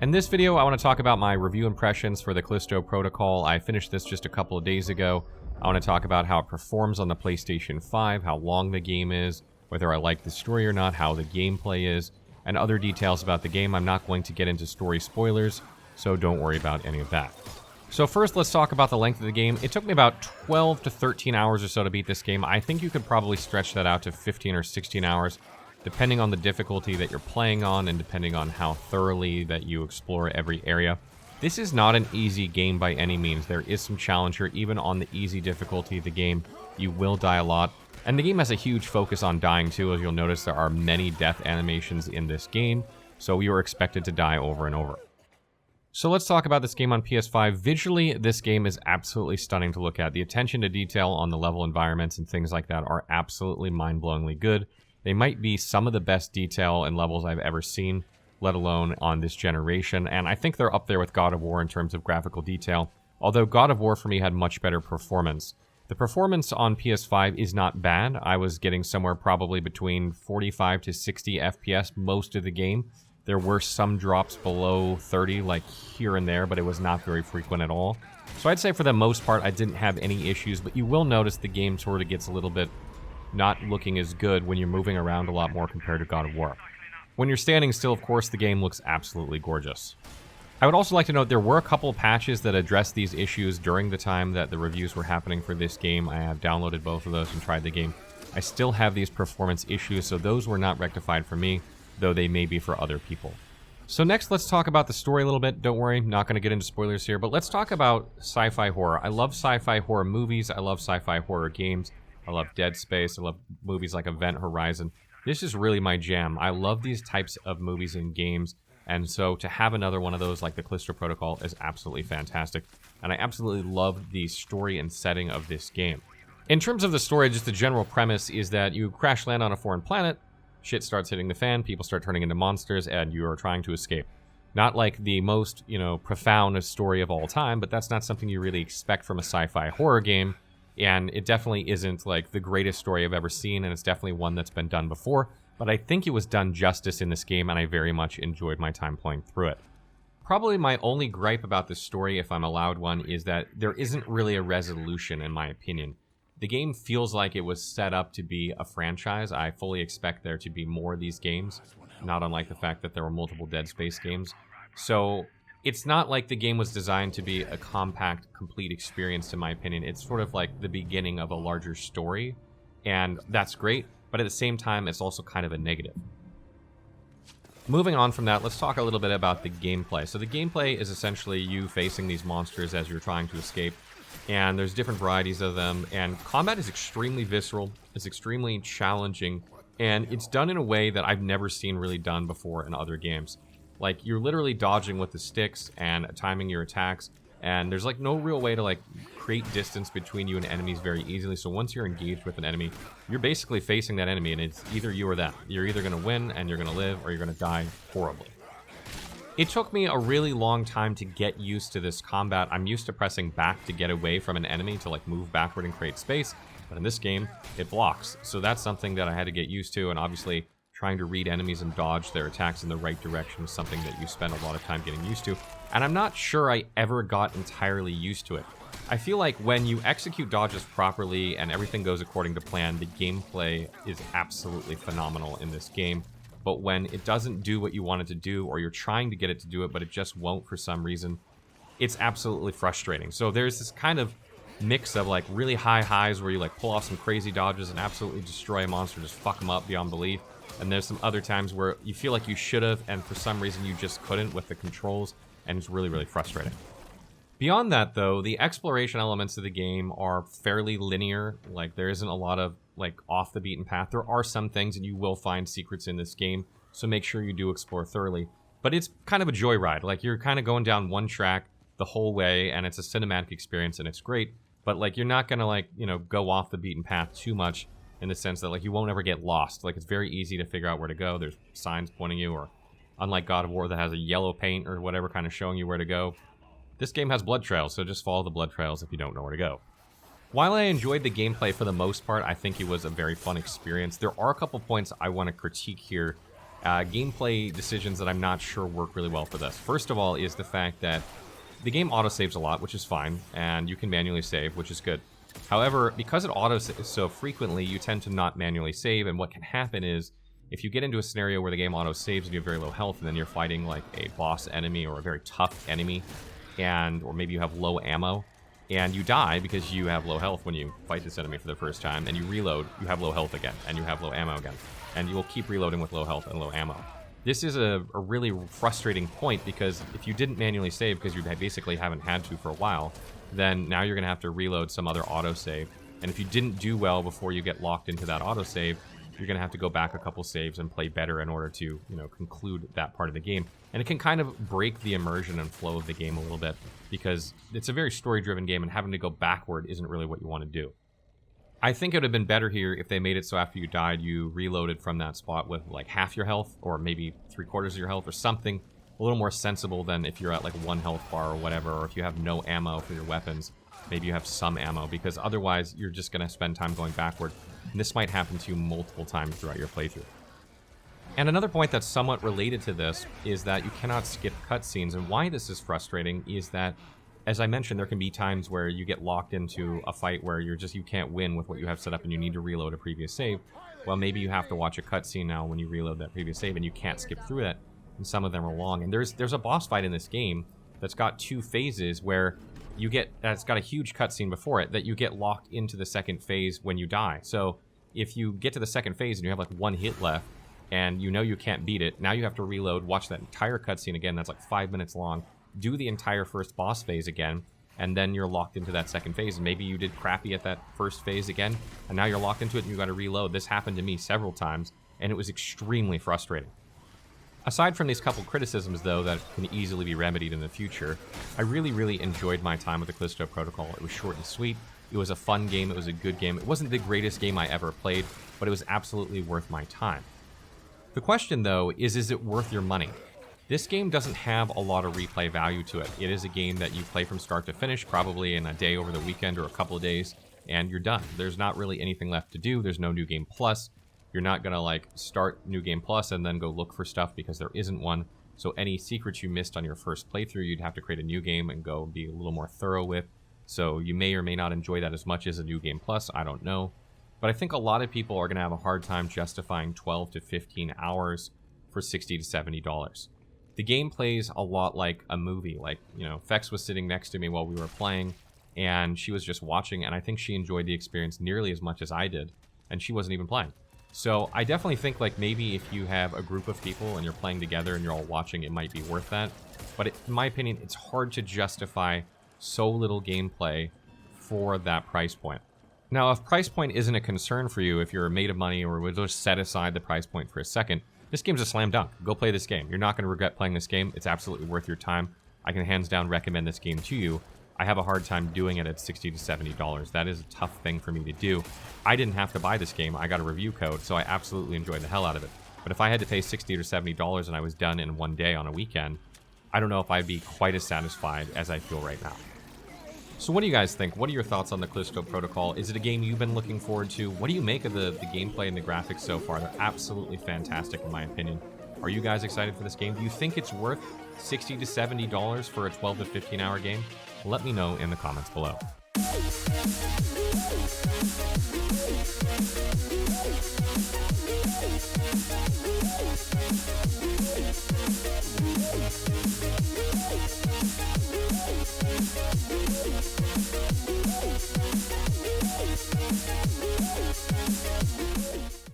In this video, I want to talk about my review impressions for the Callisto Protocol. I finished this just a couple of days ago. I want to talk about how it performs on the PlayStation 5, how long the game is, whether I like the story or not, how the gameplay is, and other details about the game. I'm not going to get into story spoilers, so don't worry about any of that. So first, let's talk about the length of the game. It took me about 12 to 13 hours or so to beat this game. I think you could probably stretch that out to 15 or 16 hours, depending on the difficulty that you're playing on and depending on how thoroughly that you explore every area. This is not an easy game by any means. There is some challenge here. Even on the easy difficulty of the game, you will die a lot. And the game has a huge focus on dying too. As you'll notice, there are many death animations in this game, so you are expected to die over and over. So let's talk about this game on PS5. Visually, this game is absolutely stunning to look at. The attention to detail on the level environments and things like that are absolutely mind-blowingly good. They might be some of the best detail and levels I've ever seen, let alone on this generation, and I think they're up there with God of War in terms of graphical detail, although God of War for me had much better performance. The performance on PS5 is not bad. I was getting somewhere probably between 45 to 60 FPS most of the game. There were some drops below 30, like here and there, but it was not very frequent at all. So I'd say for the most part, I didn't have any issues, but you will notice the game sort of gets a little bit not looking as good when you're moving around a lot more compared to God of War. When you're standing still, of course, the game looks absolutely gorgeous. I would also like to note there were a couple of patches that addressed these issues during the time that the reviews were happening for this game. I have downloaded both of those and tried the game. I still have these performance issues, so those were not rectified for me, though they may be for other people. So next, let's talk about the story a little bit. Don't worry, not going to get into spoilers here, but let's talk about sci-fi horror. I love sci-fi horror movies. I love sci-fi horror games. I love Dead Space. I love movies like Event Horizon. This is really my jam. I love these types of movies and games, and so to have another one of those like the Callisto Protocol is absolutely fantastic, and I absolutely love the story and setting of this game. In terms of the story, just the general premise is that you crash land on a foreign planet, shit starts hitting the fan, people start turning into monsters, and you are trying to escape. Not like the most, profound story of all time, but that's not something you really expect from a sci-fi horror game. And it definitely isn't like the greatest story I've ever seen, and it's definitely one that's been done before, but I think it was done justice in this game, and I very much enjoyed my time playing through it. Probably my only gripe about this story, if I'm allowed one, is that there isn't really a resolution, in my opinion. The game feels like it was set up to be a franchise. I fully expect there to be more of these games, not unlike the fact that there were multiple Dead Space games. So it's not like the game was designed to be a compact, complete experience, in my opinion. It's sort of like the beginning of a larger story, and that's great, but at the same time, it's also kind of a negative. Moving on from that, let's talk a little bit about the gameplay. So the gameplay is essentially you facing these monsters as you're trying to escape, and there's different varieties of them, and combat is extremely visceral, it's extremely challenging, and it's done in a way that I've never seen really done before in other games. Like, you're literally dodging with the sticks and timing your attacks, and there's like no real way to like create distance between you and enemies very easily. So once you're engaged with an enemy, you're basically facing that enemy, and it's either you or them. You're either going to win and you're going to live, or you're going to die horribly. It took me a really long time to get used to this combat. I'm used to pressing back to get away from an enemy to like move backward and create space, but in this game, it blocks. So that's something that I had to get used to, and obviously trying to read enemies and dodge their attacks in the right direction is something that you spend a lot of time getting used to, and I'm not sure I ever got entirely used to it. I feel like when you execute dodges properly and everything goes according to plan, the gameplay is absolutely phenomenal in this game, but when it doesn't do what you want it to do, or you're trying to get it to do it, but it just won't for some reason, it's absolutely frustrating. So there's this kind of mix of like really high highs where you like pull off some crazy dodges and absolutely destroy a monster, just fuck them up beyond belief. And there's some other times where you feel like you should have, and for some reason you just couldn't with the controls, and it's really, really frustrating. Beyond that, though, the exploration elements of the game are fairly linear. Like, there isn't a lot of, like, off the beaten path. There are some things, and you will find secrets in this game, so make sure you do explore thoroughly. But it's kind of a joyride. Like, you're kind of going down one track the whole way, and it's a cinematic experience, and it's great. But, like, you're not gonna, like, go off the beaten path too much, in the sense that, like, you won't ever get lost. Like, it's very easy to figure out where to go. There's signs pointing you, or unlike God of War that has a yellow paint or whatever kind of showing you where to go, this game has blood trails, so just follow the blood trails if you don't know where to go. While I enjoyed the gameplay for the most part, I think it was a very fun experience. There are a couple points I want to critique here Gameplay decisions that I'm not sure work really well for this. First of all is the fact that the game autosaves a lot, which is fine, and you can manually save, which is good. However, because it autosaves so frequently, you tend to not manually save, and what can happen is, if you get into a scenario where the game autosaves and you have very low health, and then you're fighting like a boss enemy or a very tough enemy, or maybe you have low ammo, and you die because you have low health when you fight this enemy for the first time, and you reload, you have low health again, and you have low ammo again. And you will keep reloading with low health and low ammo. This is a really frustrating point, because if you didn't manually save because you basically haven't had to for a while, then now you're going to have to reload some other autosave. And if you didn't do well before you get locked into that autosave, you're going to have to go back a couple saves and play better in order to, conclude that part of the game. And it can kind of break the immersion and flow of the game a little bit, because it's a very story-driven game, and having to go backward isn't really what you want to do. I think it would have been better here if they made it so after you died, you reloaded from that spot with like half your health, or maybe 3/4 of your health, or something a little more sensible than if you're at like 1 health bar or whatever, or if you have no ammo for your weapons, maybe you have some ammo, because otherwise you're just going to spend time going backward. And this might happen to you multiple times throughout your playthrough. And another point that's somewhat related to this is that you cannot skip cutscenes, and why this is frustrating is that, as I mentioned, there can be times where you get locked into a fight where you can't win with what you have set up and you need to reload a previous save. Well, maybe you have to watch a cutscene now when you reload that previous save, and you can't skip through that, and some of them are long. And there's a boss fight in this game that's got 2 phases where that's got a huge cutscene before it, that you get locked into the second phase when you die. So if you get to the second phase and you have like 1 hit left, and you can't beat it, now you have to reload, watch that entire cutscene again, that's like 5 minutes long, do the entire first boss phase again, and then you're locked into that second phase. And maybe you did crappy at that first phase again, and now you're locked into it and you got to reload. This happened to me several times, and it was extremely frustrating. Aside from these couple criticisms, though, that can easily be remedied in the future, I really, really enjoyed my time with the Callisto Protocol. It was short and sweet. It was a fun game. It was a good game. It wasn't the greatest game I ever played, but it was absolutely worth my time. The question, though, is it worth your money? This game doesn't have a lot of replay value to it. It is a game that you play from start to finish, probably in a day over the weekend or a couple of days, and you're done. There's not really anything left to do. There's no New Game Plus. You're not going to like start New Game Plus and then go look for stuff, because there isn't one. So any secrets you missed on your first playthrough, you'd have to create a new game and go be a little more thorough with. So you may or may not enjoy that as much as a New Game Plus. I don't know. But I think a lot of people are going to have a hard time justifying 12 to 15 hours for $60 to $70. The game plays a lot like a movie. Like, Fex was sitting next to me while we were playing, and she was just watching, and I think she enjoyed the experience nearly as much as I did, and she wasn't even playing. So I definitely think like maybe if you have a group of people and you're playing together and you're all watching, it might be worth that. But in my opinion, it's hard to justify so little gameplay for that price point. Now, if price point isn't a concern for you, if you're made of money, or we'll just set aside the price point for a second, this game's a slam dunk. Go play this game. You're not going to regret playing this game. It's absolutely worth your time. I can hands down recommend this game to you. I have a hard time doing it at $60 to $70. That is a tough thing for me to do. I didn't have to buy this game. I got a review code, so I absolutely enjoyed the hell out of it. But if I had to pay $60 or $70 and I was done in one day on a weekend, I don't know if I'd be quite as satisfied as I feel right now. So what do you guys think? What are your thoughts on the Callisto Protocol? Is it a game you've been looking forward to? What do you make of the gameplay and the graphics so far? They're absolutely fantastic in my opinion. Are you guys excited for this game? Do you think it's worth $60 to $70 for a 12 to 15 hour game? Let me know in the comments below.